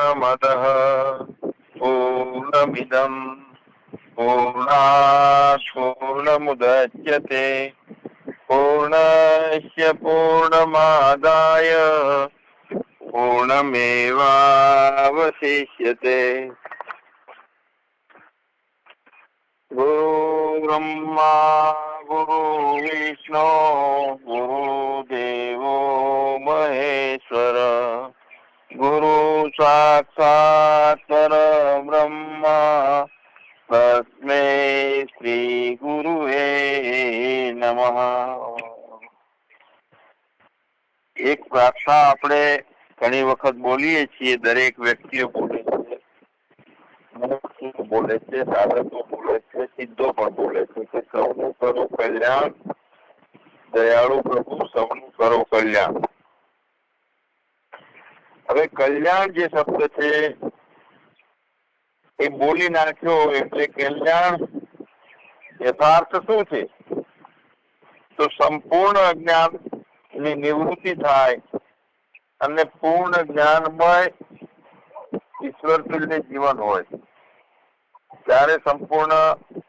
पूर्णमदः पूर्णमिदं पूर्णात् पूर्णमुदच्यते पूर्णस्य पूर्णमादाय पूर्णमेवावशिष्यते। गुरु ब्रह्मा गुरु विष्णु गुरुदेवो महेश्वर गुरु साक्षात् परब्रह्मा तस्मै श्री गुरुवे नमः। एक प्रार्थना આપણે ઘણી વખત બોલીએ છીએ, દરેક વ્યક્તિઓ બોલે છે, બોલે છે, સાધકો બોલે છે, સિદ્ધો પણ બોલે છે કે સૌનું કરો કલ્યાણ, દયાળુ પ્રભુ સૌનું કરો કલ્યાણ। હવે કલ્યાણ જે શબ્દ છે એ બોલી નાખ્યો એટલે કલ્યાણ યથાર્થ શું છે? તો સંપૂર્ણ અજ્ઞાન ની નિવૃત્તિ થાય અને પૂર્ણ જ્ઞાનમય ઈશ્વર તુલ્ય જીવન હોય ત્યારે સંપૂર્ણ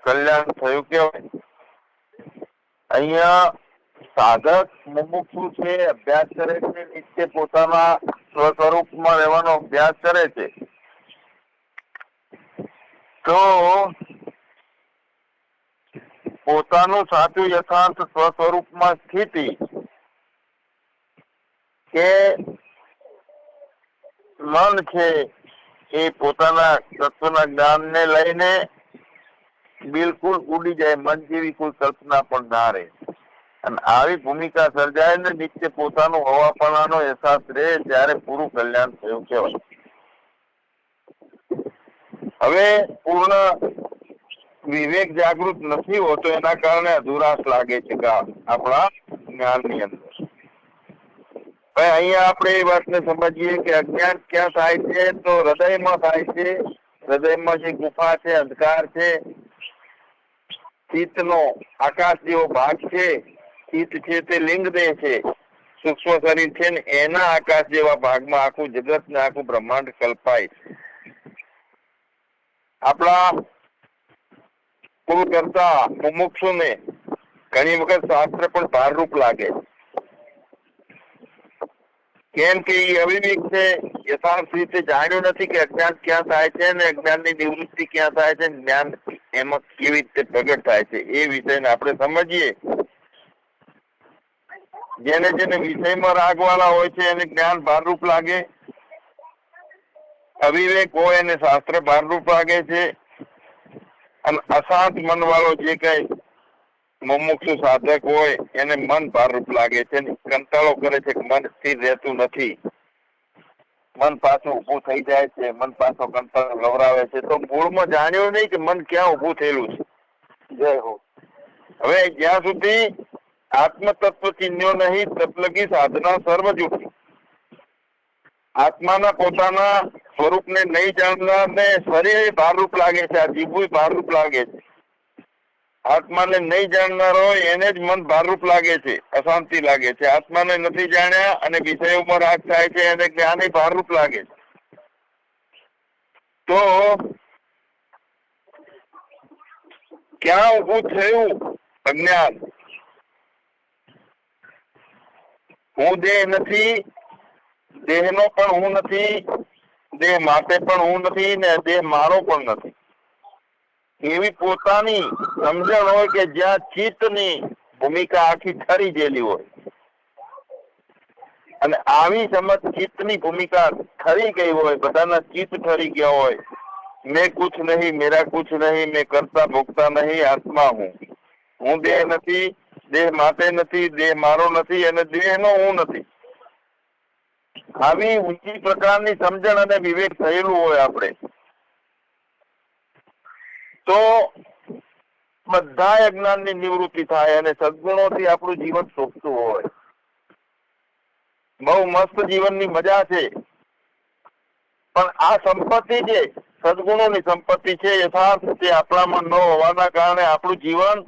કલ્યાણ થયું કેવાય। અહીંયા સાધક મુમુક્ષુ છે, અભ્યાસ કરે છે, નિત્ય પોતાના સ્વસ્વરૂપમાં રહેવાનો અભ્યાસ કરે છે, તો પોતાનું સાચું યથાર્થ સ્વસ્વરૂપમાં સ્થિતિ કે મન છે એ પોતાના તત્વના જ્ઞાનને લઈને બિલકુલ ઉડી જાય, મન જેવી કોઈ કલ્પના પણ ના રહે અને આવી ભૂમિકા સર્જાય ને નિત્ય પોતાનું હોવાપણાનો અહેસાસ રહે ત્યારે પૂરું કલ્યાણ થયું કહેવાય। હવે પૂર્ણ વિવેક જાગૃત નથી હોતો એના કારણે અધુરાશ લાગે છે આપણા જ્ઞાનની અંદર। અહીંયા આપણે એ વાતને સમજીએ કે અજ્ઞાન ક્યાં થાય છે? તો હૃદયમાં થાય છે। હૃદયમાં જે ગુફા છે, અંધકાર છે, ચિત્તનો આકાશ જેવો ભાગ છે, ચિત્ત છે તે લિંગ દેહ છે, સૂક્ષ્મ શરીર છે ને એના આકાશ જેવા ભાગમાં આખું જગત ને આખું બ્રહ્માંડ કલ્પાય છે। આપણા પૂરું કરતા મુમુક્ષુ ને ઘણી વખત શાસ્ત્ર પણ ભારરૂપ લાગે, કેમ કે એ અવિવેક છે, યથાર્થ રીતે જાણ્યું નથી કે અજ્ઞાન ક્યાં થાય છે ને અજ્ઞાનની નિવૃત્તિ ક્યાં થાય છે, જ્ઞાન એમાં કેવી રીતે પ્રગટ થાય છે એ વિષયને આપણે સમજીએ। જેને જેને વિષયમાં રાગવાળા હોય છે એને જ્ઞાન ભારરૂપ લાગે, અવિવેક હોય એને શાસ્ત્ર ભારરૂપ લાગે છે, અને અશાંત મન વાળો જે કઈ મુમુક્ષુ સાધક હોય એને મન ભારરૂપ લાગે છે, કંટાળો કરે છે કે મન સ્થિર રહેતું નથી, મન પાછું ઉભું થઈ જાય છે, મન પાછો કંટાળો ગવરાવે છે। તો મૂળમાં જાણ્યું નહીં કે મન ક્યાં ઉભું થયેલું છે। જય હો। હવે જ્યાં સુધી આત્મ તત્વ ચિહ્ન્યો નહીં તબ લગી સાધના સર્વ જૂઠી। આત્માના પોતાના સ્વરૂપને નહીં જાણનાર ને શરીર ભારરૂપ લાગે છે, આ જીભું ભારરૂપ લાગે છે। આત્માને નહીં જાણનાર હોય એને જ મન ભારરૂપ લાગે છે, અશાંતિ લાગે છે। આત્માને નથી જાણ્યા અને વિષયોમાં રાગ થાય છે એને જ્ઞાન ભારરૂપ લાગે છે। તો ક્યાં ઉભું થયું અજ્ઞાન? હું દેહ નથી, દેહનો પણ હું નથી, દેહ માટે પણ હું નથી ને દેહ મારો પણ નથી, એવી પોતાની સમજણ હોય કે જ્યાં ચિત્તની ભૂમિકા આખી ઠરી ગયેલી હોય, અને આવી સમજ ચિત્તની ભૂમિકા ઠરી ગઈ હોય, બધાના ચિત્ત ઠરી ગયા હોય, મેં કુછ નહીં, મેરા કુછ નહીં, મેં કરતા ભોગતા નહીં, આત્મા હું દેહ નથી, દેહ માટે નથી, દેહ મારો નથી અને દેહનો હું નથી, આવી ઊંચી પ્રકારની સમજણ અને વિવેક થયેલું હોય આપણે, તો બધા અજ્ઞાનની નિવૃત્તિ થાય અને સદગુણોથી આપણું જીવન શોભતું હોય। બહુ મસ્ત જીવનની મજા છે, પણ આ સંપત્તિ છે સદગુણોની સંપત્તિ છે, યથાર્થ તે આપણામાં ન હોવાના કારણે આપણું જીવન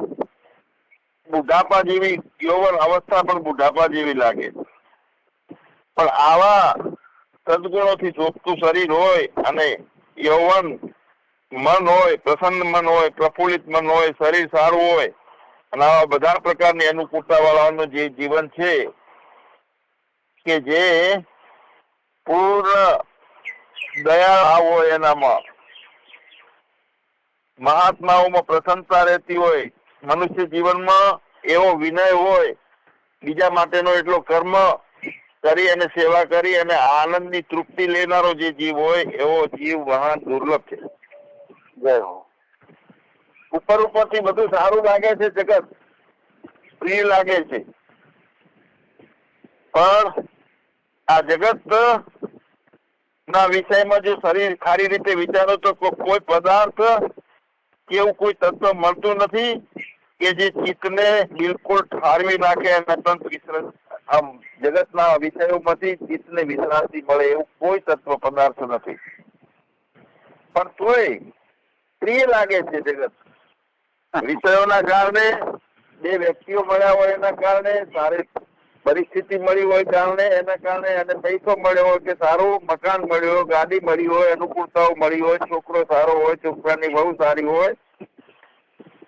બુઢાપા જેવી, યૌવન અવસ્થા પણ બુઢાપા જેવી લાગે। પણ આવા સદગુણોથી શોભતું શરીર હોય અને યૌવન મન હોય, પ્રસન્ન મન હોય, પ્રફુલ્લિત મન હોય, શરીર સારું હોય અને આવા બધા પ્રકારની અનુકૂળતા વાળાનું જે જીવન છે કે જે પૂર્ણ દયા હોય, એનામાં મહાત્માઓમાં પ્રસન્નતા રહેતી હોય, મનુષ્ય જીવનમાં એવો વિનય હોય, બીજા માટેનો એટલો કર્મ કરી અને સેવા કરી અને આનંદની તૃપ્તિ લેનારો જે જીવ હોય એવો જીવ મહાન દુર્લભ છે. ઉપરથી બધું સારું લાગે છે, જગત પ્રિય લાગે છે, પણ આ જગત ના વિષયમાં જો શરીર સારી રીતે વિચારો તો કોઈ પદાર્થ કે એવું કોઈ તત્વ મળતું નથી કે જે ચિત્તને બિલકુલ ઠારવી નાખે અને આમ જગતના વિષયોમાંથી ચિત્તને વિશ્રાંતિ મળે એવું કોઈ તત્વ પદાર્થ નથી. પણ તોય પ્રિય લાગે છે જગત. વિષયોના કારણે બે વ્યક્તિઓ મળ્યા હોય એના કારણે, સારી પરિસ્થિતિ મળી હોય કારણે, એના કારણે, અને પૈસો મળ્યો હોય કે સારું મકાન મળ્યું હોય, ગાડી મળી હોય, અનુકૂળતાઓ મળી હોય, છોકરો સારો હોય, છોકરાની બહુ સારી હોય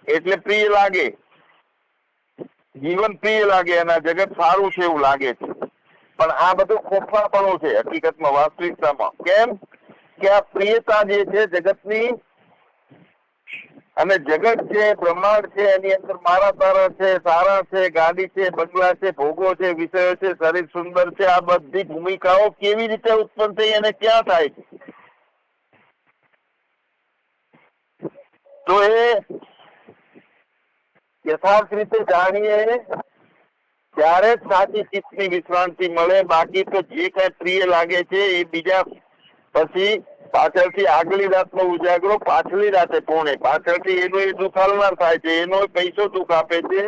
એટલે પ્રિય લાગે, જીવન પ્રિય લાગે અને જગત સારું છે એવું લાગે છે. પણ આ બધું ખોખલાપણું છે હકીકતમાં, વાસ્તવિકતામાં. કેમ કે આ પ્રિયતા જે છે જગતની, અને જગત છે, બ્રહ્માંડ છે, એની અંદર મારા તારા છે, સારા છે, ગાડી છે, બંગલા છે, ભોગો છે, વિષયો છે, શરીર સુંદર છે, આ બધી ભૂમિકાઓ કેવી રીતે ઉત્પન્ન થઈ અને ક્યાં થાય છે? તો એ યથાર્થ રીતે જાણીએ ત્યારે જ સાચી ચિત્તની વિશ્રાંતિ મળે. બાકી તો જે કઈ પ્રિય લાગે છે એ બીજા પછી પાછળથી આગલી રાતનો ઉજાગરો પાછલી રાતે પૂર્ણે, પાછળથી એનો એ દુઃખ હાલનાર થાય છે, એનો પૈસો દુઃખ આપે છે,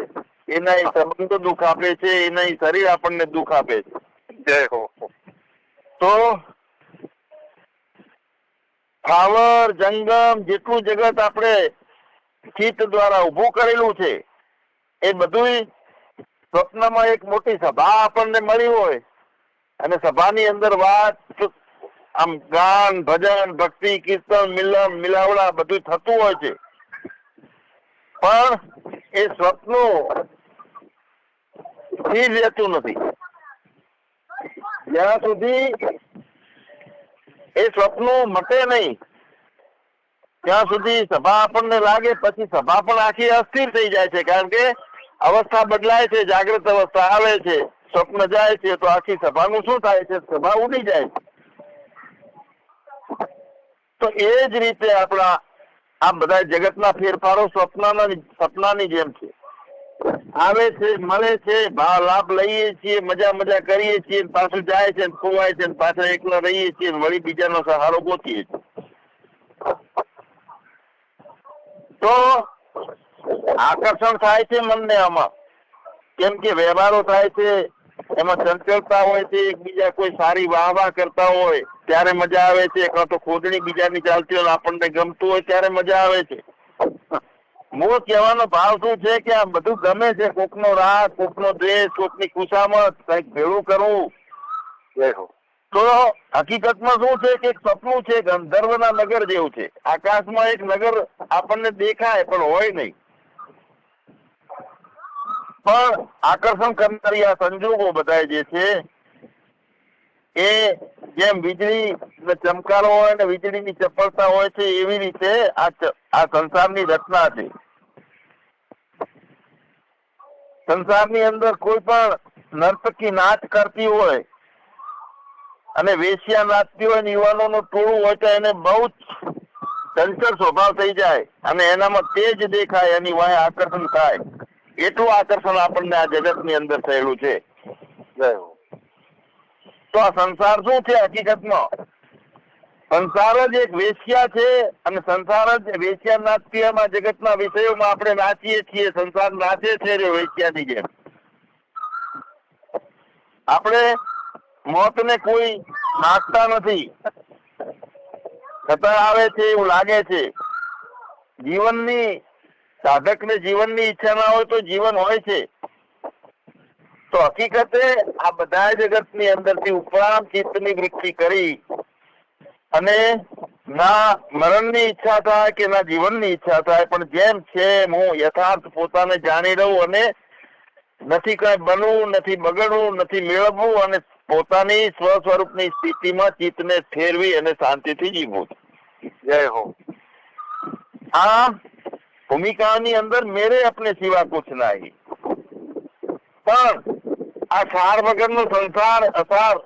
એના એ સંબંધો દુઃખ આપે છે, એના એ શરીર આપણને દુઃખ આપે છે. જય હો. તો સ્થાવર જંગમ જેટલું જગત આપણે ચિત્ત દ્વારા ઉભું કરેલું છે એ બધું સ્વપ્નમાં એક મોટી સભા આપણને મળી હોય અને સભાની અંદર વાત, આમ ગાન, ભજન, ભક્તિ, કીર્તન, મિલન, મિલાવડા બધું થતું હોય છે. પણ એ સ્વપ્નું સ્થિર રહેતું નથી. જ્યાં સુધી એ સ્વપ્નું મટે નહીં ત્યાં સુધી સભા આપણને લાગે, પછી સભા પણ આખી અસ્થિર થઈ જાય છે. કારણ કે અવસ્થા બદલાય છે, જાગૃત અવસ્થા આવે છે, સ્વપ્ન જાય છે, તો આખી સભાનું શું થાય છે? સભા ઉડી જાય છે. તો એ જ રીતે આપણા આ બધા જગતના ફેરફારો સપનાની જેમ છે. આવે છે, મળે છે, ભાવ લાભ લઈએ છીએ, મજા કરીએ છીએ, પાછું જાય છે, ખોવાય છે, પાછા એકલા રહીએ છીએ, વળી બીજાનો સહારો ગોતીએ છીએ. તો આકર્ષણ થાય છે મનને આમાં, કેમ કે વ્યવહારો થાય છે, એમાં ચંચળતા હોય છે, એકબીજા કોઈ સારી વાહ કરતા હોય ત્યારે મજા આવે છે, કાં તો ખોદણી બીજાની ચાલતી હોય આપણને ગમતું હોય ત્યારે મજા આવે છે. મૂળ કહેવાનો ભાવ શું છે કે આ બધું ગમે છે, કોકનો રાગ, કોકનો દ્વેષ, કોકની ખુશામત, કંઈક ભેળું કરવું. તો હકીકતમાં શું છે કે એક સપનું છે, ગંધર્વના નગર જેવું છે. આકાશમાં એક નગર આપણને દેખાય પણ હોય નહીં. પણ આકર્ષણ કરનારી આ સંજોગો બધા જે છે એ જેમ વીજળી ચમકારો હોય ને વીજળીની ચપળતા હોય છે, એવી રીતે આ સંસારની રચના છે. સંસારની અંદર કોઈ પણ નર્તકી નાચ કરતી હોય અને વેશ્યા નાચતી હોય ને યુવાનોનું ટોળું હોય તો એને બહુ જ ચંચળ સ્વભાવ થઈ જાય અને એનામાં તેજ દેખાય, એની વાંહે આકર્ષણ થાય. એટલું આકર્ષણ આપણને આ જગતની અંદર થયેલું છે. તો આ સંસાર શું છે હકીકતમાં? સંસાર જ એક વેશ્યા છે અને સંસાર જ વેશ્યા નાટ્યમાં જગતના વિષયોમાં આપણે નાચીએ છીએ. સંસાર નાચે છે વેશ્યાની જેમ. આપણે મોતને કોઈ નાચતા નથી, છતાં આવે છે એવું લાગે છે. જીવનની સાધકને જીવનની ઈચ્છા ના હોય તો જીવન હોય છે. તો હકીકતે આ બધા જગતની અંદરથી ઉપરામ ચિત્તની વૃત્તિ કરી અને ના મરણની ઈચ્છા થાય કે ના જીવનની ઈચ્છા થાય, પણ જેમ છે હું યથાર્થ પોતાને જાણી રહું અને નથી કઈ બનવું, નથી બગડવું, નથી મેળવવું અને પોતાની સ્વ સ્વરૂપની સ્થિતિમાં ચિત્તને ફેરવી અને શાંતિથી જીવવું. જય હો. આ ભૂમિકાની અંદર મેરે અપને સિવા કુછ નહીં. પણ આ સાર વગરનો સંસાર અસાર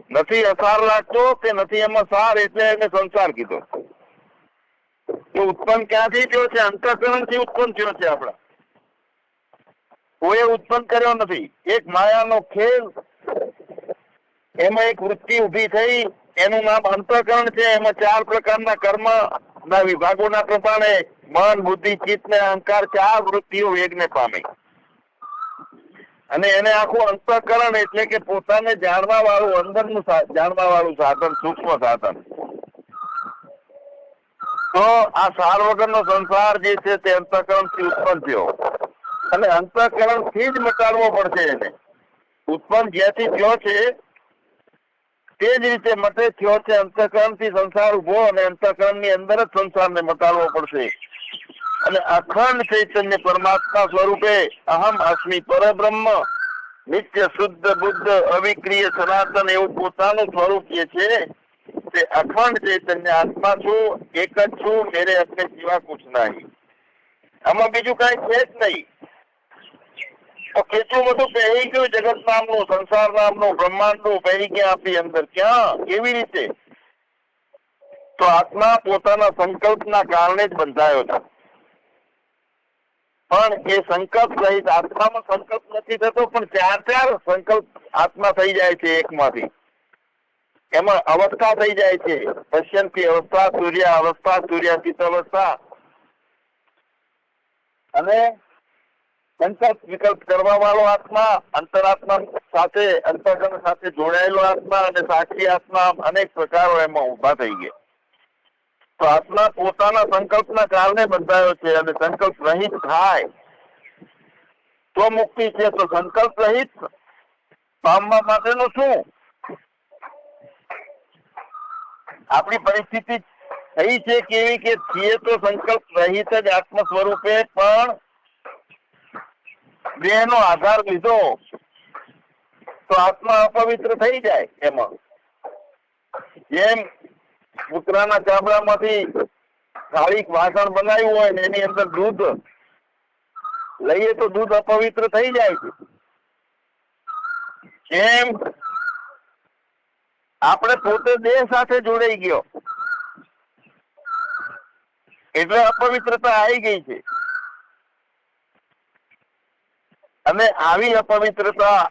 નથી, અસાર લાગતો તે નથી, એમાં સાર એટલે એને સંસાર કીધો. તો ઉત્પન્ન ક્યાંથી થયો છે? અંતઃકરણ થી ઉત્પન્ન થયો છે. આપણા કોઈ ઉત્પન્ન કર્યો નથી. એક માયાનો ખેલ, એમાં એક વૃત્તિ ઉભી થઈ, એનું નામ અંતઃકરણ છે. એમાં 4 પ્રકારના કર્મ ના વિભાગોના પ્રમાણે મન, બુદ્ધિ, ચિત્ત ને અહંકાર 4 વૃત્તિઓ વેગને પામી અને એને આખું અંતઃકરણ એટલે કે પોતાને જાણવા વાળું, અંદરનું જાણવા વાળું સાધન, સૂક્ષ્મ સાધન. તો આ સાર વગરનો સંસાર જે છે તે અંતઃકરણ થી ઉત્પન્ન થયો અને અંતઃકરણ થી જ મટાડવો પડશે એને. ઉત્પન્ન જ્યાંથી થયો છે તે જ રીતે મટે થયો છે. અંતઃકરણ થી સંસાર ઉભો અને અંતઃકરણ ની અંદર જ સંસારને મટાડવો પડશે. અને અખંડ ચૈતન્ય પરમાત્મા સ્વરૂપે અહમ અસ્મિ પરબ્રહ્મ નિત્ય શુદ્ધ બુદ્ધ અવિક્રિય સનાતન એવું પોતાનું સ્વરૂપ જે છે તે અખંડ ચૈતન્ય આત્મા છું, એક જ છું, મેરે અપને સિવા કુછ નહીં. આમાં બીજું કઈ છે જ નહીં. તો કેટલું બધું પહેરી ગયું જગત નામનું, સંસાર નામનું, બ્રહ્માંડનું પહેરી ગયા આપણી અંદર. ક્યાં? કેવી રીતે? તો આત્મા પોતાના સંકલ્પના કારણે જ બંધાયો છે. પણ એ સંકલ્પ સહિત આત્મામાં સંકલ્પ નથી થતો, પણ 4 સંકલ્પ આત્મા થઈ જાય છે એકમાંથી. એમાં અવસ્થા થઈ જાય છે. પશ્યંતી અવસ્થા, સૂર્ય અવસ્થા, સૂર્યાતીત અવસ્થા અને સંકલ્પ વિકલ્પ કરવા વાળો આત્મા, અંતરાત્મા સાથે, અંતઃકરણ સાથે જોડાયેલો આત્મા અને સાક્ષી આત્મા, અનેક પ્રકારો એમાં ઉભા થઈ ગયા. તો આત્મા પોતાના સંકલ્પના કારણે બંધાયો છે અને સંકલ્પ રહિત થાય તો મુક્તિ છે. તો સંકલ્પ રહિત પામવા માટેનું શું? આપણી પરિસ્થિતિ થઈ છે કેવી કે છીએ તો સંકલ્પ રહિત જ આત્મ સ્વરૂપે, પણ દેહનો આધાર લીધો તો આત્મા અપવિત્ર થઈ જાય. એમાં જેમ કૂતરાના ચામડામાંથી થાળી વાસણ બનાવ્યું હોય ને એની અંદર દૂધ લઈએ તો દૂધ અપવિત્ર થઈ જાય છે. જેમ આપણે પોતે દેહ સાથે જોડાઈ ગયો એટલે અપવિત્રતા આવી ગઈ છે. અને આવી અપવિત્રતા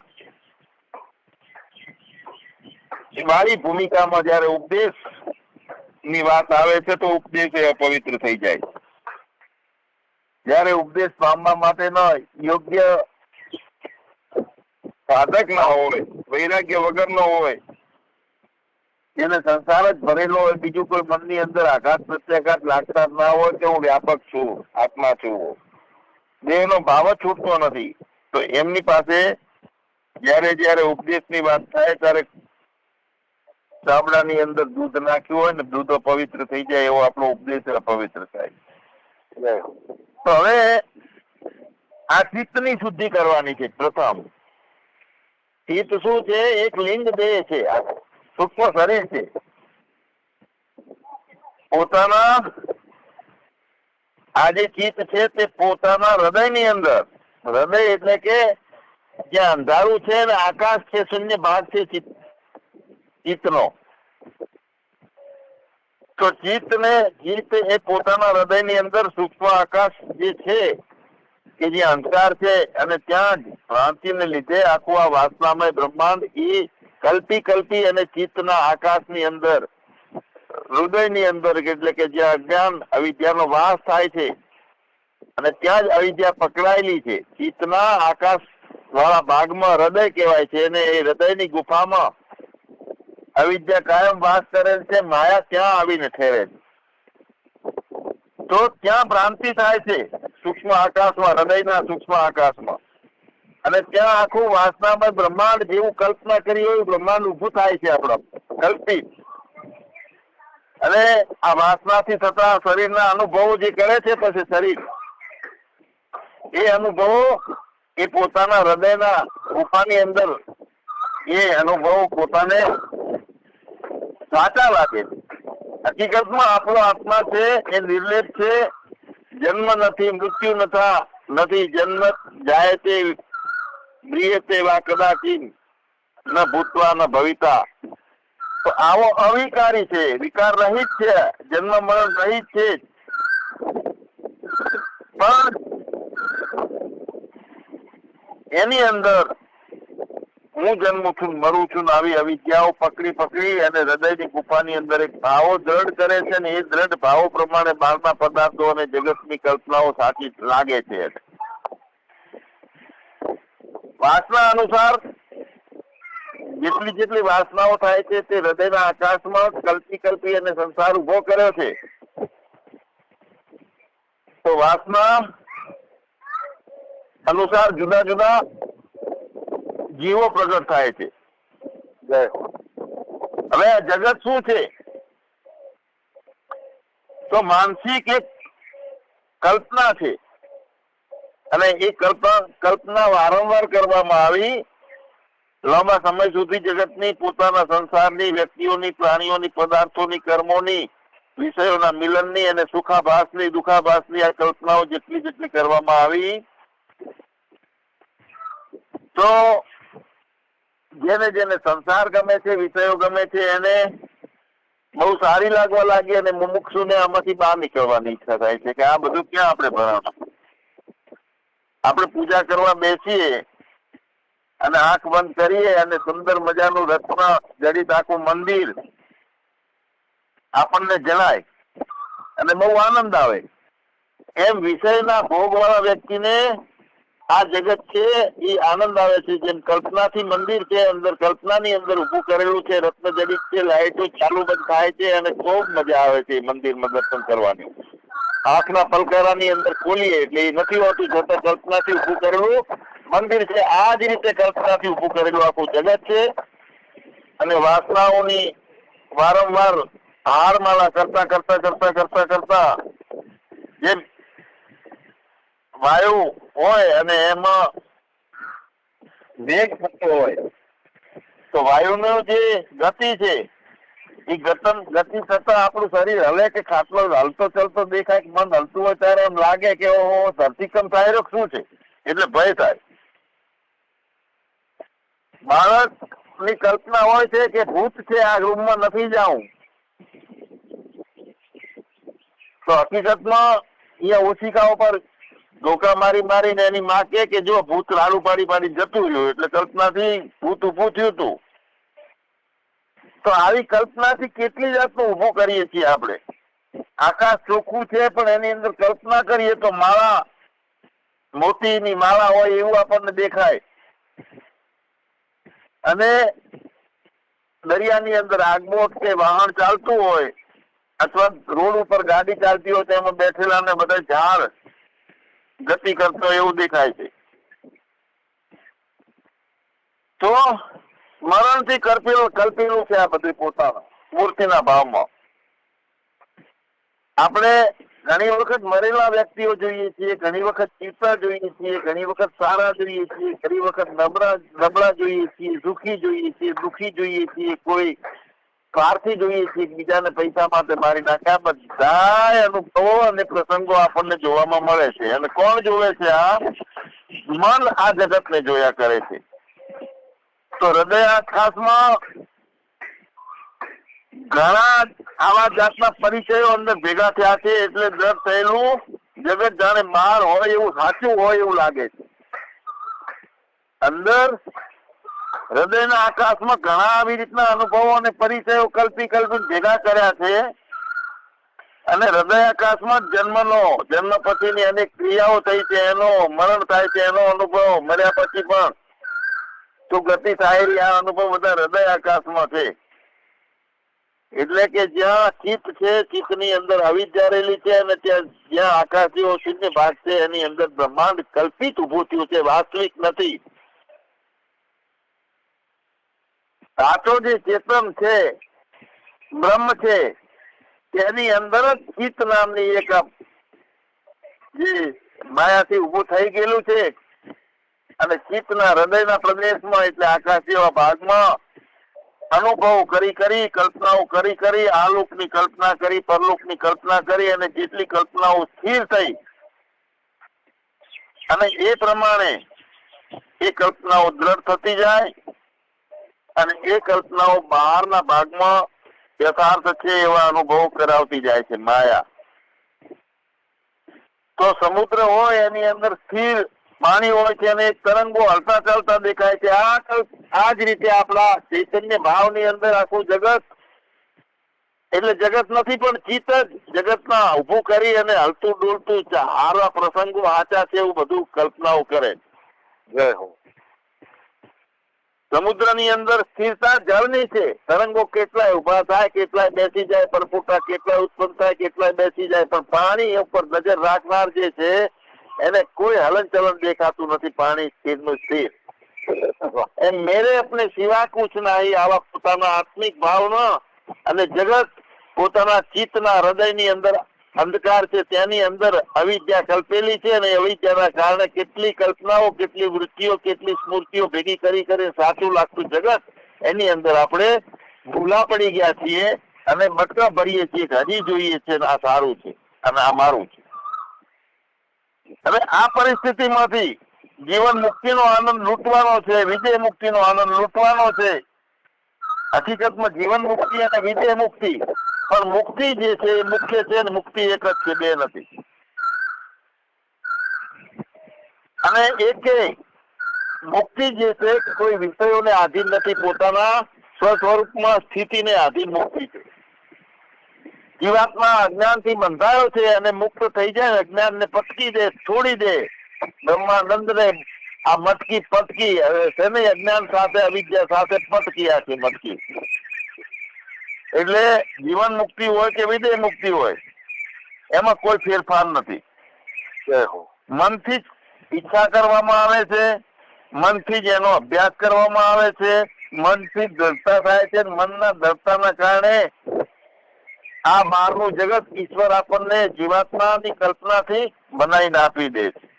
વાળી ભૂમિકામાં જયારે ઉપદેશ ની વાત આવે છે તો ઉપદેશ એ અપવિત્ર થઈ જાય. જયારે ઉપદેશ પામવા માટેનો યોગ્ય સાધક ના હોય, વૈરાગ્ય વગર નો હોય, જેને સંસાર જ ભરેલો હોય, બીજું કોઈ મનની અંદર આઘાત પ્રત્યાઘાત લાગતા ના હોય કે હું વ્યાપક છું, આત્મા છું, દેહનો ભાવ જ છૂટતો નથી, તો એમની પાસે જયારે ઉપદેશની વાત થાય ત્યારે ચામડાની અંદર દૂધ નાખ્યું હોય ને દૂધ અપવિત્ર થઈ જાય એવો આપણો ઉપદેશ અપવિત્ર થાય. તો હવે આ ચિત્તની શુદ્ધિ કરવાની છે. પ્રથમ ચિત્ત શું છે? એક લિંગ દેહ છે, સૂક્ષ્મ શરીર છે. પોતાના આ જે ચિત્ત છે તે પોતાના હૃદયની અંદર, હૃદય એટલે કે જ્યાં અંધારું છે ને આકાશ છે, શૂન્ય ભાગ છે ચિત્તનો. તો ચિત્ત એ પોતાના હૃદયની અંદર સૂક્ષ્મ આકાશ જે છે કે જે અંધકાર છે અને ત્યાં ભ્રાંતિને લીધે આખું આ વાસનામય બ્રહ્માંડ એ કલ્પી અને ચિત્તના આકાશની અંદર, હૃદયની અંદર એટલે કે જ્યાં અજ્ઞાન અવિદ્યાનો વાસ થાય છે અને ત્યાં જ અવિદ્યા પકડાયેલી છે. ચિત્તના આકાશ વાળા ભાગમાં હૃદય કહેવાય છે અને એ હૃદયની ગુફામાં અવિદ્યા કાયમ વાસ કરેલ છે. માયા ત્યાં આવીને ઠેરે છે. તો ત્યાં ભ્રાંતિ થાય છે સૂક્ષ્મ આકાશમાં, હૃદયના સૂક્ષ્મ આકાશમાં. અને ત્યાં આખું વાસનામય બ્રહ્માંડ જેવું કલ્પના કરી હોય બ્રહ્માંડ ઉભું થાય છે આપણો કલ્પિત. અને આ વાસનાથી થતા શરીરના અનુભવો જે કરે છે પછી શરીર એ અનુભવો એ પોતાના હૃદયના ગુફાની અંદર એ અનુભવો પોતાને સાચા લાગે. હકીકતમાં આપણો આત્મા છે એ નિર્લેપ છે. જન્મ નથી, મૃત્યુ નથી. જન્મ જાય તે મ્રિયતે વા કદાચિન ન ભૂતવા ન ભવિતા. તો આવો અવિકારી છે, વિકાર રહિત છે, જન્મ મરણ રહિત છે. પણ એની અંદર હું જન્મું છું, મરું છું, આવી અવિદ્યાઓ પકડી અને હૃદયની ગુફાની અંદર એક ભાવો દ્રઢ કરે છે ને એ દ્રઢ ભાવો પ્રમાણે બહારના પદાર્થો અને જગતની કલ્પનાઓ સાચી લાગે છે. વાસના અનુસાર જેટલી વાસનાઓ થાય છે તે હૃદયના આકાશમાં કલ્પી અને સંસાર ઉભો કર્યો છે. તો વાસના અનુસાર જુદા જુદા જીવો પ્રગટ થાય છે. હવે આ જગત શું છે? તો માનસિક એક કલ્પના છે. અને એ કલ્પના વારંવાર કરવામાં આવી લાંબા સમય સુધી જગતની, પોતાના સંસારની, વ્યક્તિઓની, પ્રાણીઓની, પદાર્થોની, કર્મોની, વિષયોના મિલનની અને સુખાભાસની, દુખાભાસની આ કલ્પનાઓ જેટલી કરવામાં આવી તો જેને સંસાર ગમે છે, વિષયો ગમે છે એને બહુ સારી લાગવા લાગી અને મુમુક્ષુને આમાંથી બહાર નીકળવાની ઈચ્છા થાય છે કે આ બધું ક્યાં આપણે ભણવાનું. આપણે પૂજા કરવા બેસીએ અને આંખ બંધ કરીએ અને સુંદર મજાનું રત્ન જડિત આખું મંદિર આપણને જણાય અને બહુ આનંદ આવે. એમ વિષયના ભોગ વાળા વ્યક્તિને આ જગત છે એ આનંદ આવે છે. જેમ કલ્પનાથી મંદિર છે, અંદર કલ્પનાની અંદર ઉભું કરેલું છે, રત્ન જડિત છે, લાઈટો ચાલુ બંધ થાય છે અને ખૂબ મજા આવે છે મંદિરમાં દર્શન કરવાની. આંખના પલકારાની અંદર ખોલીએ એટલે એ નથી હોતું, છતાં કલ્પનાથી ઉભું કરેલું મંદિર છે. આ જ રીતે કલ્પનાથી ઉભું કરેલું આખું જગત છે. અને વાસનાઓની વારંવાર હારમાળા કરતા જેમ વાયુ હોય અને એમાં વેગ થતો હોય તો વાયુનો જે ગતિ છે એ ગતિ થતા આપણું શરીર હલે કે ખાટલો હલતો ચલતો દેખાય, મન હલતું હોય ત્યારે એમ લાગે કે ઓહો ધરતીકંપ થાય શું છે, એટલે ભય થાય. બાળકની કલ્પના હોય છે કે ભૂત છે, આ રૂમમાં નથી જાઉં. તો હકીકતમાં અહીંયા ઓશિકાઓ પર ધોકા મારીને એની માં કે જો ભૂત રાડું પાડી જતું રહ્યું, એટલે કલ્પનાથી ભૂત ઉભું થયું હતું. તો આવી કલ્પનાથી કેટલી જાતનું ઉભું કરીએ છીએ આપણે. આકાશ ચોખ્ખું છે પણ એની અંદર કલ્પના કરીએ તો માળા, મોતીની માળા હોય એવું આપણને દેખાય. અને દરિયાની અંદર આગબોટ કે વાહન ચાલતું હોય અથવા રોડ ઉપર ગાડી ચાલતી હોય તેમાં બેઠેલા ને બધા ઝાડ ગતિ કરતો એવું દેખાય છે. તો મરણથી કલ્પેલું છે આ બધું પોતાના મૂર્તિના ભાવમાં. આપણે ઘણી વખત મરેલા વ્યક્તિઓ જોઈએ છીએ, ઘણી વખત ચીતા જોઈએ છીએ, ઘણી વખત સારા જોઈએ છીએ, ઘણી વખત નબળા જોઈએ છીએ, સુખી જોઈએ છીએ, દુઃખી જોઈએ છીએ, કોઈ સ્વાર્થી જોઈએ છીએ, બીજાને પૈસા માટે મારી નાખ્યા. બધા અનુભવો અને પ્રસંગો આપણને જોવામાં મળે છે. અને કોણ જોવે છે? આ મન આ જગતને જોયા કરે છે. તો હૃદય આકાશમાં ઘણા આવા જાતના પરિચયો અંદર ભેગા થયા છે. એટલે દ્રઢ થયેલું જગત જાણે બહાર હોય એવું, સાચું હોય એવું લાગે છે. અંદર હૃદયના આકાશમાં ઘણા આવી રીતના અનુભવો અને પરિચયો કલ્પી ભેગા કર્યા છે. અને હૃદય આકાશમાં જન્મ પછીની અનેક ક્રિયાઓ થઈ છે, એનો મરણ થાય છે, એનો અનુભવ મર્યા પછી પણ તો ગતિ થાય આ અનુભવ બધા હૃદય આકાશમાં છે. એટલે કે જ્યાં ચિત્ત છે, ચિત્તની અંદર અવિદ્યા રહેલી છે અને જ્યાં આકાશ જેવો શૂન્ય ભાગ છે એની અંદર બ્રહ્માંડ કલ્પિત ઉભું થયું છે, વાસ્તવિક નથી. સાચો જે ચેતન છે, બ્રહ્મ છે, તેની અંદર જ ચિત્ત નામની એક જે માયાથી ઉભું થઈ ગયેલું છે, અને ચિત્તના હૃદયના પ્રદેશમાં એટલે આકાશ જેવા ભાગમાં અનુભવ કરી કલ્પનાઓ કરી આલોકની કલ્પના કરી, પરલોકની કલ્પના કરી, અને જેટલી કલ્પનાઓ સ્થિર થઈ અને એ પ્રમાણે એ કલ્પનાઓ દ્રઢ થતી જાય અને એ કલ્પનાઓ બહારના ભાગમાં યથાર્થ છે એવા અનુભવ કરાવતી જાય છે માયા. તો સમુદ્ર હોય એની અંદર સ્થિર પાણી હોય છે અને તરંગો હલતા ચાલતા દેખાય છે. આ જ રીતે આપણા ચૈતન્ય ભાવની અંદર આખું જગત, એટલે જગત નથી પણ ચિત્ત જ જગતના ઉભું કરી અને હલતું ડોલતું હારા પ્રસંગો સાચા છે એવું બધું કલ્પનાઓ કરે. જય હો. સમુદ્રની અંદર સ્થિરતા જળની છે. તરંગો કેટલાય ઉભા થાય, કેટલાય બેસી જાય, પરપોટા કેટલાય ઉત્પન્ન થાય, કેટલાય બેસી જાય, પણ પાણી ઉપર નજર રાખનાર જે છે એને કોઈ હલનચલન દેખાતું નથી. પાણી સ્થિરનું સ્થિર. એમ મેરે અપને સિવા કુછ નહીં, આવા પોતાના આત્મિક ભાવના અને જગત પોતાના ચિત્તના હૃદયની અંદર અંધકાર છે, તેની અંદર અવિદ્યા કલ્પેલી છે, અને અવિદ્યાના કારણે કેટલી કલ્પનાઓ, કેટલી વૃત્તિઓ, કેટલી સ્મૃતિઓ ભેગી કરી સાચું લાગતું જગત, એની અંદર આપણે ભૂલા પડી ગયા છીએ અને મટકા ભરીએ છીએ કે હજી જોઈએ છે આ સારું છે અને આ મારું છે. હવે આ પરિસ્થિતિમાંથી જીવન મુક્તિનો આનંદ લૂંટવાનો છે, વિજય મુક્તિનો આનંદ લૂંટવાનો છે. હકીકતમાં જીવન મુક્તિ અને વિજય મુક્તિ, પણ મુક્તિ જે છે એ મુખ્ય છે ને મુક્તિ એક જ છે, બે નથી. અને એક મુક્તિ જે છે કોઈ વિષયોને આધીન નથી, પોતાના સ્વસ્વરૂપમાં સ્થિતિને આધીન મુક્તિ છે. જીવાત્મા અજ્ઞાનથી બંધાયો છે અને મુક્ત થઈ જાય, અજ્ઞાન ને પટકી દે, છોડી દે. બ્રહ્માનંદ ને આ મટકી પટકી છે ને, અજ્ઞાન સાથે અવિદ્યા સાથે પટકી, આખી મટકી. એટલે જીવન મુક્તિ હોય કે વિદેહ મુક્તિ હોય, એમાં કોઈ ફેરફાર નથી. મનથી જ ઈચ્છા કરવામાં આવે છે, મનથી જ એનો અભ્યાસ કરવામાં આવે છે, મનથી જ દ્રઢતા થાય છે. મનના દ્રઢતાના કારણે આ બહારનું જગત ઈશ્વર આપણને જીવાત્માની કલ્પનાથી બનાવીને આપી દે છે,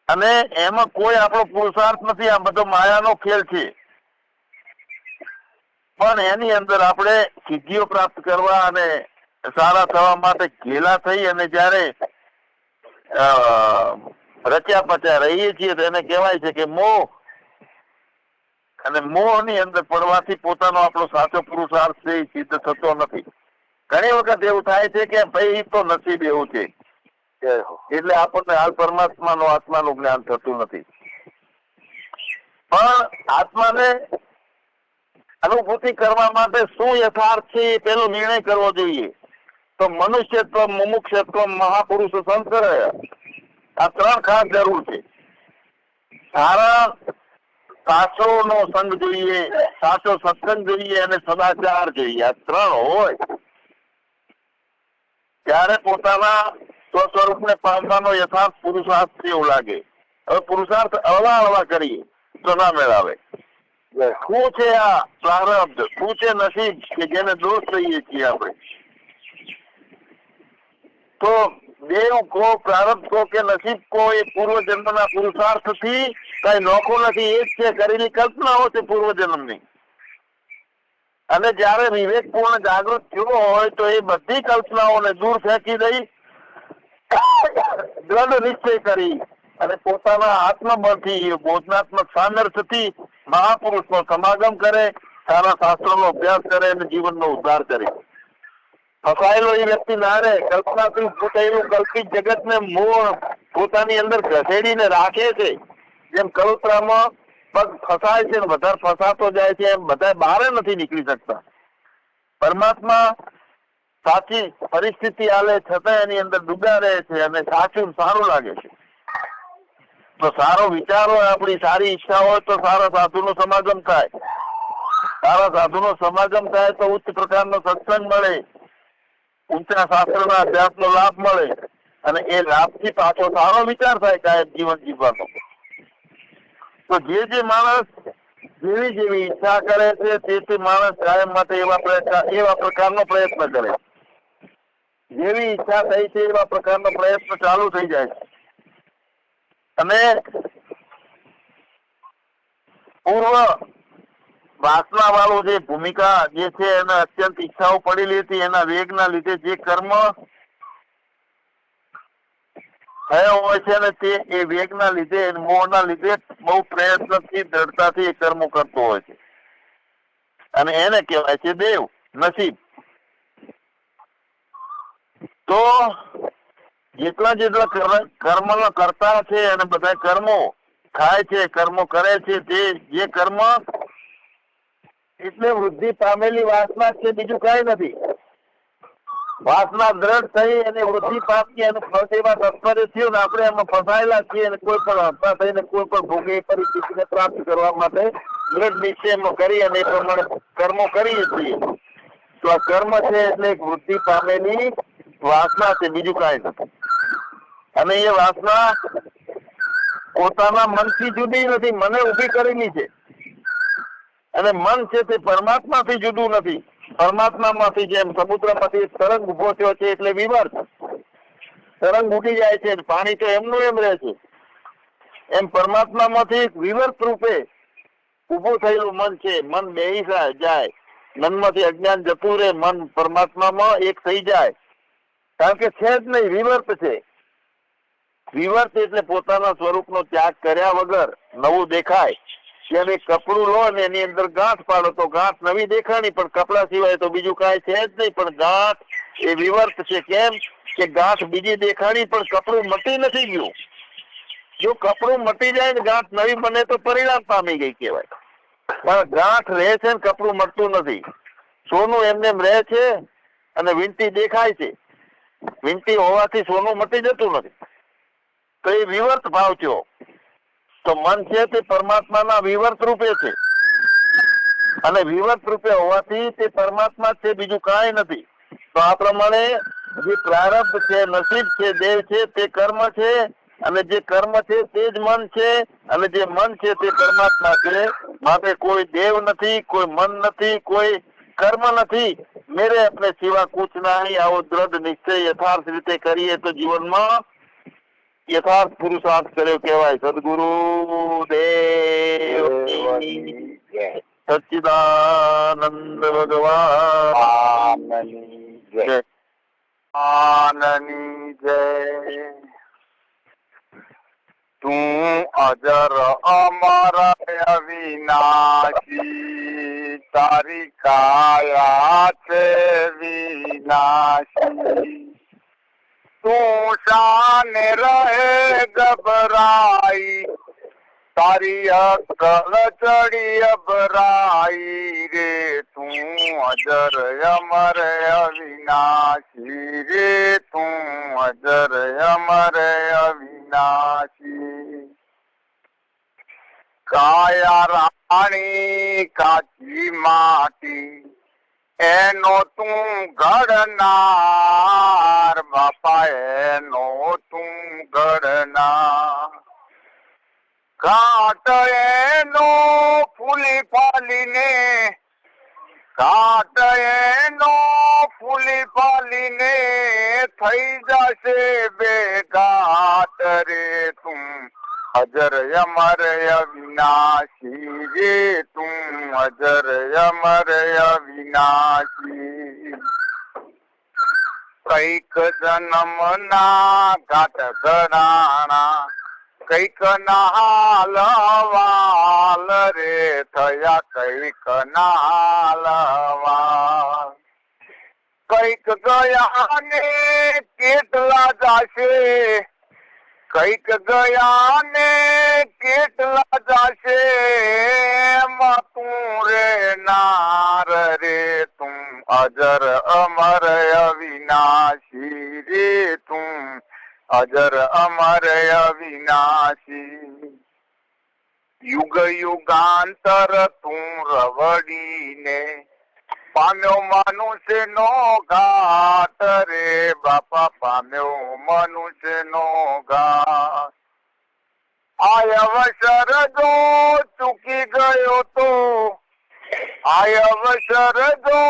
અને એમાં કોઈ આપણો પુરુષાર્થ નથી. આ બધો માયાનો ખેલ છે. પણ એની અંદર આપણે સિદ્ધિઓ પ્રાપ્ત કરવા અને સારા થવા માટે ઘેલા થઈ અને જયારે રચ્યા પચ્યા રહીએ છીએ તો એને કહેવાય છે કે મોહ. અને મોહ ની અંદર પડવાથી પોતાનો આપણો સાચો પુરુષાર્થ છે એ સિદ્ધ થતો નથી. ઘણી વખત એવું થાય છે કે ભાઈ તો નસીબ એવું છે, એટલે આપણને હાલ પરમાત્માનો આત્માનું જ્ઞાન થતું નથી. પણ આત્માને અનુભૂતિ કરવા માટે શું યથાર્થ છે એ પેલો નિર્ણય કરવો જોઈએ. તો મનુષ્યત્વ, મુમુક્ષત્વ, મહાપુરુષ સંસ્કાર, આ ત્રણ ખાસ જરૂર છે. સારા શાસ્ત્રોનો સંગ જોઈએ, સાચો સત્સંગ જોઈએ અને સદાચાર જોઈએ. આ ત્રણ હોય ત્યારે પોતાના સ્વસ્વરૂપને પામવાનો યથાર્થ પુરુષાર્થ એવું લાગે. હવે પુરુષાર્થ અવળા કરીએ તો ના મેળાવે. શું છે આ પ્રારબ્ધ, શું છે નસીબ કે જેને દોષ લઈએ છીએ આપણે? તો દેવ કો, પ્રારબ્ધ કો કે નસીબ કો એ પૂર્વજન્મના પુરુષાર્થથી કઈ નોખો નથી. એ જ છે, કરેલી કલ્પનાઓ છે પૂર્વજન્મની. અને જયારે વિવેકપૂર્ણ જાગૃત થયો હોય તો એ બધી કલ્પનાઓને દૂર ફેંકી દઈ દ્રઢ નિશ્ચય કરી અને પોતાના આત્મબળથી, બોધનાત્મક સામર્થ્યથી મહાપુરુષનો સમાગમ કરે, સારા શાસ્ત્રોનો અભ્યાસ કરે અને જીવનનો ઉદ્ધાર કરે. ફસાયેલો એ વ્યક્તિ ના રહે. કલ્પનાથી ફૂટેલું કલ્પિત જગતને મોહ પોતાની અંદર ઘસેડીને રાખે છે. જેમ કળોતરામાં પગ ફસાય છે ને વધારે ફસાતો જાય છે, એમ બધા બહાર નથી નીકળી શકતા. પરમાત્મા સાચી પરિસ્થિતિ આલે છતાં એની અંદર ડૂબ્યા રહે છે અને સાચું સારું લાગે છે. તો સારો વિચાર હોય, આપણી સારી ઈચ્છા હોય તો સારા સાધુનો સમાગમ થાય. સારા સાધુનો સમાગમ થાય તો ઉચ્ચ પ્રકારનો સત્સંગ મળે, ઊંચા શાસ્ત્રના અભ્યાસનો લાભ મળે, અને એ લાભથી પાછો સારો વિચાર થાય કાયમ જીવન જીવવાનો. તો જે માણસ જેવી જેવી ઈચ્છા કરે છે તેથી માણસ કાયમ માટે એવા પ્રકારનો પ્રયત્ન કરે. જેવી ઈચ્છા થઈ છે એવા પ્રકારનો પ્રયત્ન ચાલુ થઈ જાય છે. અને પૂર્વ વાસના વાળું જે ભૂમિકા જે છે એને અત્યંત ઈચ્છાઓ પડેલી હતી, એના વેગના લીધે જે કર્મ થયો હોય છે ને તે એ વેગના લીધે મોહના લીધે બહુ પ્રયત્નથી દ્રઢતાથી એ કર્મો કરતો હોય છે. અને એને કહેવાય છે દેવ નસીબ. તો જેટલા કર્મ કરતા છે અને બધા કર્મો થાય છે, કર્મો કરે છે, તે જે કર્મ એટલે વૃદ્ધિ પામેલી વાસના છે, બીજું કઈ નથી. વાસના દ્રઢ થઈ અને વૃદ્ધિ પામી અને ફળદેવા તત્પર થયું ને આપણે એમાં ફસાયેલા છીએ અને કોઈ પણ હત્યા થઈને કોઈ પણ ભોગી પરિસ્થિતિને પ્રાપ્ત કરવા માટે દ્રઢ નિશ્ચયમાં કરી અને એ પ્રમાણે કર્મો કરીએ છીએ. તો આ કર્મ છે એટલે એક વૃદ્ધિ પામેલી વાસના છે, બીજું કઈ નથી. અને એ વાસના પોતાના મનથી જુદી નથી, મને ઉભી કરેલી છે. અને મન છે તે પરમાત્માથી જુદું નથી. પરમાત્મામાંથી જેમ સમુદ્રમાંથી તરંગ ઉભો થયો છે એટલે વિવર્ત, તરંગ ઉડી જાય છે, પાણી તો એમનું એમ રહે છે. એમ પરમાત્મામાંથી વિવર્ત રૂપે ઉભું થયેલું મન છે. મન બેહી જાય, મનમાંથી અજ્ઞાન જતું રહે, મન પરમાત્મામાં એક થઈ જાય. કારણ કે છે જ નહીં, વિવર્ત છે. વિવર્ત એટલે પોતાના સ્વરૂપનો ત્યાગ કર્યા વગર નવું દેખાય. જેમ એક કપડું લો ને એની અંદર ગાંઠ પાડો તો ગાંઠ નવી દેખાણી, પણ કપડા સિવાય તો બીજું કાંઈ છે જ નહીં. પણ ગાંઠ એ વિવર્ત છે. કેમ કે ગાંઠ બીજી દેખાણી પણ કપડું મટી નથી ગયું. જો કપડું મટી જાય ને ગાંઠ નવી બને તો પરિણામ પામી ગઈ કહેવાય. પણ ગાંઠ રહે છે ને કપડું મળતું નથી. સોનું એમને એમ રહે છે અને વીંટી દેખાય છે. વીંટી હોવાથી સોનું મટી જતું નથી. તો એ વિવર્ત ભાવ થયો. તો મન છે તે પરમાત્માના વિવર્ત રૂપે છે અને વિવર્ત રૂપે હોવાથી તે પરમાત્મા છે, બીજું કાંઈ નથી. તો આ પ્રમાણે જે પ્રારબ્ધ છે, નસીબ છે, દેવ છે તે કર્મ છે અને જે કર્મ છે તે જ મન છે અને જે મન છે તે પરમાત્મા છે. માટે કોઈ દેવ નથી, કોઈ મન નથી, કોઈ કર્મ નથી. મેરે अपने सिवा कुछ नहीं. આવો દ્રઢ નિશ્ચય યથાર્થ રીતે કરીએ તો જીવનમાં યથાર્થ પુરુષાર્થ કર્યો કહેવાય. સદગુરુ દેવ સચ્ચિદાનંદ ભગવાન જય. આનની જય. તું અજર અમર અવિનાશી, તારી કાયા છે વિનાશી. તું શાને રહે ગભરાઈ, તારી અકલ ચડી અભરાઈ રે. તું અજર અમર અવિનાશી રે, તું અજર અમર અવિનાશી. કાયા રાણી કાચી માટી, એનો તું ઘડનાર બાપા, એનો તું ઘડનાર. કાટ એનો ફૂલી ફાલીને, કાટ એનો ફૂલી ફાલીને થઈ જશે બેઘાટ રે. તું અજર અમર અવિનાશી રે, તું અજર અમર અવિનાશી. કઈક જન્મ ના ઘાટ ઘરાણા, કઈક ના હાલ વાલ રે થયા, કઈક ના હાલ વાલ. કઈક ગયા ને કેટલા જાશે, કઈક ગયા ને કેટલા જાશે. એમાં તું રે નાર રે, તું અજર અમર અવિનાશી રે, તું અજર અમર અવિનાશી. યુગ યુગાંતર તું રવડીને પામ્યો મનુષ્ય નો ઘાટ રે બાપા, પામ્યો મનુષ્ય નો ઘાટ. આ અવસર જો ચૂકી ગયો તો, આ અવસર જો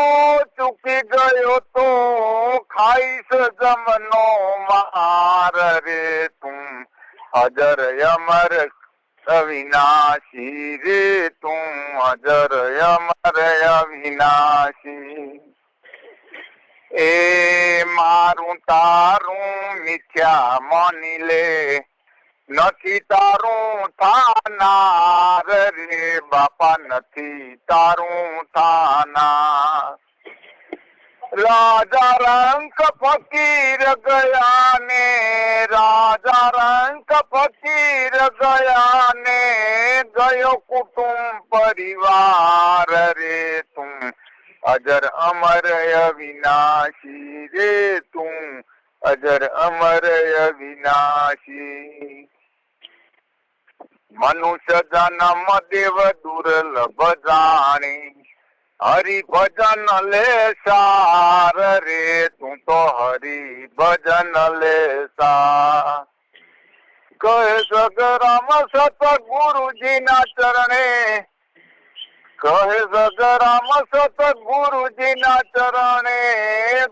ચૂકી ગયો તો ખાઈશ જમનો માર રે તું અજર અમર અવિનાશી રે તું અજર અમર અવિનાશી. એ મારું તારું મિથ્યા માની લે, નથી તારું થાનાર રે બાપા, નથી તારું થાનાર. રાજા રંક ફકીર ગયા ને, રાજા રંક ફકીર ગયા ને ગયો કુટુંબ પરિવાર રે તું અજર અમર અવિનાશી રે તું અજર અમર અવિનાશી. મનુષ્ય જન્મ દેવ દુર્લભ જાણી, હરિ ભજન લે સાર રે તું તો હરિ ભજન લે સાર. કહે સગરામ સતગુરુજી ના ચરણે, કહે સગરામ સતગુરુજી ના ચરણે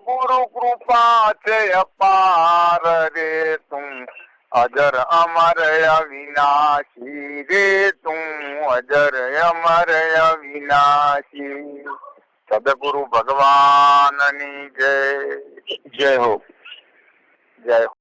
ગુરુ કૃપા છે અપાર રે તું અજર અમર અવિનાશી રે તું અજર અમર અવિનાશી. સદગુરુ ભગવાનની જય. જય હો. જય હો.